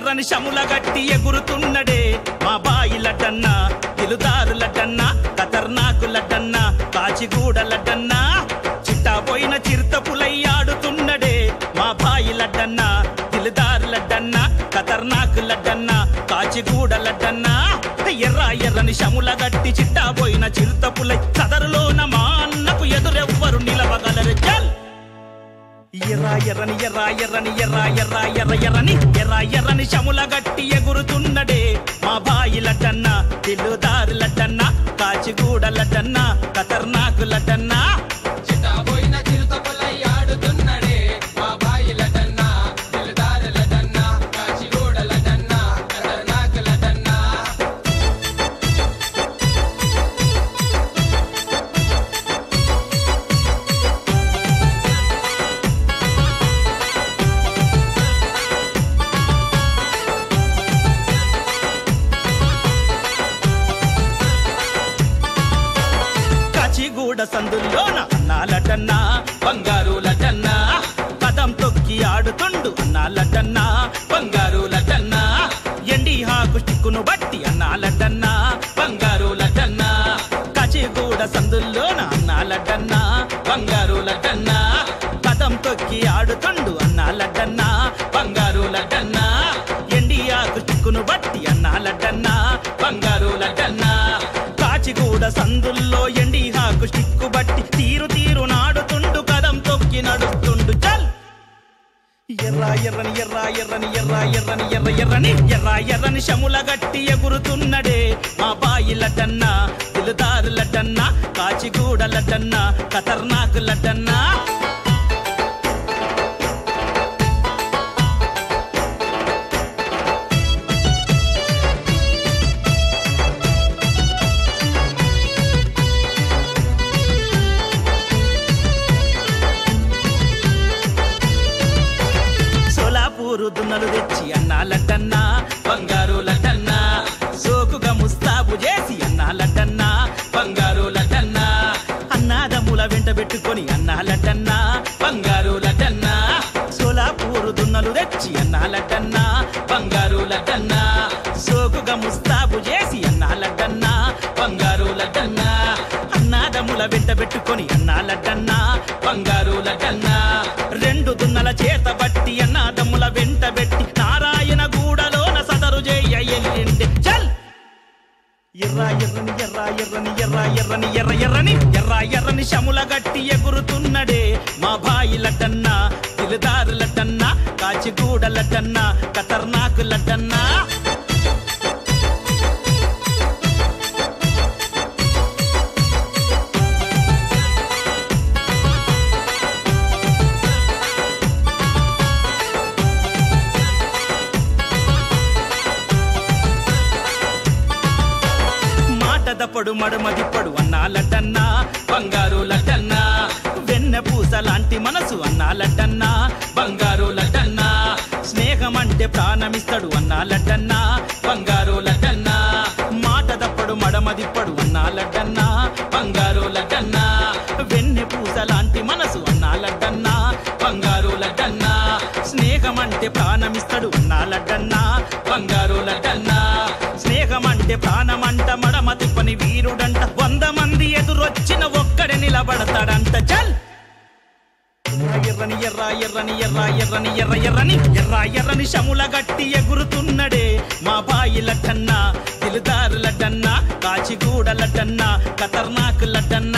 ఎర్రని శముల గట్టి ఎగురుతున్నడే మా బాయి లడ్డన్న దిలుదారు లడ్డన్న ఖతర్నాకు లడ్డన్న కాచిగూడ లడ్డన్న చిట్టాపోయిన చిరుతపులై ఆడుతున్నడే మా బాయి లడ్డన్న దిలుదారు లడ్డన్న ఖతర్నాకు లడ్డన్న కాచిగూడ లడ్డన్న ఎర్రని శముల గట్టి చిట్టాపోయిన చిరుతపులై సదరులోన మా అన్నకు ఎదురెవ్వరు నిలవగలరు చల్ ఎర్రని శముల గట్టి ఎగురుతున్నడే మా బాయి లడ్డన్న దిల్లుదారు లడ్డన్న కాచిగూడ లడ్డన్న ఖతర్నాకు లడ్డన్న చిట్టాపోయిన చిరుతపులై ఆడుతున్నడే మా బాయి లడ్డన్న దిల్లుదారు లడ్డన్న కాచిగూడ లడ్డన్న ఖతర్నాకు లడ్డన్న కాచిగూడ సందుల్లోన అన్నాలటన్న బంగారు లడ్డన్న పదం తొక్కి ఆడుతుండు అన్నాలటన్న బంగారు లడ్డన్న ఎండి హాకు చిక్కును బట్టి అన్నాలటన్న బంగారు లడ్డన్న కాచిగూడ సందుల్లోన అన్నాలటన్న బంగారు లడ్డన్న పదం తొక్కి ఆడుతుండు అన్నాలటన్న బంగారు లడ్డన్న ఎండి హాకు చిక్కును బట్టి అన్నాలటన్న బంగారు లడ్డన్న కాచిగూడ సందుల్లో ఎండి హాకు స్టిక్కు బట్టి తీరు తీరు నాడుతుండు కదం తొక్కి నడుస్తుండు చల్ ఎర్రని శముల గట్టి ఎగురుతున్నడే మా బాయి లడ్డన్న దిలుదారు లడ్డన్న కాచిగూడ లడ్డన్న ఖతర్నాకు లడ్డన్న దున్నలు తెచ్చి అన్నాలటన్న బంగారు లడ్డన్న సోకుగా ముస్తాబు చేసి అన్నాలటన్న బంగారు లడ్డన్న అన్నాదముల వెంట పెట్టుకొని అన్నాలటన్న బంగారు లడ్డన్న సోలాపూరు దున్నలు తెచ్చి అన్నాలటన్న బంగారు లడ్డన్న సోకుగా ముస్తాబు చేసి అన్నాలటన్న బంగారు లడ్డన్న అన్నాదముల వెంట పెట్టుకొని అన్నాలటన్న బంగారు లడ్డన్న రెండు దున్నల చేత బట్టి అన్నాదముల వెంట పెట్టి నారాయణ గూడలోన సదరు చేయ ఎల్లిండే చల్ ఎర్రని శముల గట్టి ఎగురుతున్నడే మా బాయి లడ్డన్న దిలుదారు లడ్డన్న కాచిగూడ లడ్డన్న ఖతర్నాకు లడ్డన్న దపడు మడుమదిప్పడు అన్నాలటన్న బంగారు లడ్డన్న వెన్న పూస లాంటి మనసు అన్నాలటన్న బంగారు లడ్డన్న స్నేహమంటే ప్రాణమిస్తాడు అన్నాలటన్న బంగారు లడ్డన్న మాట దప్పడు మడమదిప్పడు అన్నాలటన్న బంగారు లడ్డన్న వెన్న పూస లాంటి మనసు అన్నాలటన్న బంగారు లడ్డన్న స్నేహమంటే ప్రాణమిస్తాడు అన్నాలటన్న బంగారు లడ్డన్న స్నేహమంటే ప్రాణమంట మడమ తిప్పని వీరుడంట 100 మంది ఎదురొచ్చిన ఒక్కడే నిలబడతాడంట చల్ ఎర్రని శముల గట్టి ఎగురుతున్నడే మా బాయి లడ్డన్న దిలుదారు లడ్డన్న కాచిగూడ లడ్డన్న ఖతర్నాకు లడ్డన్న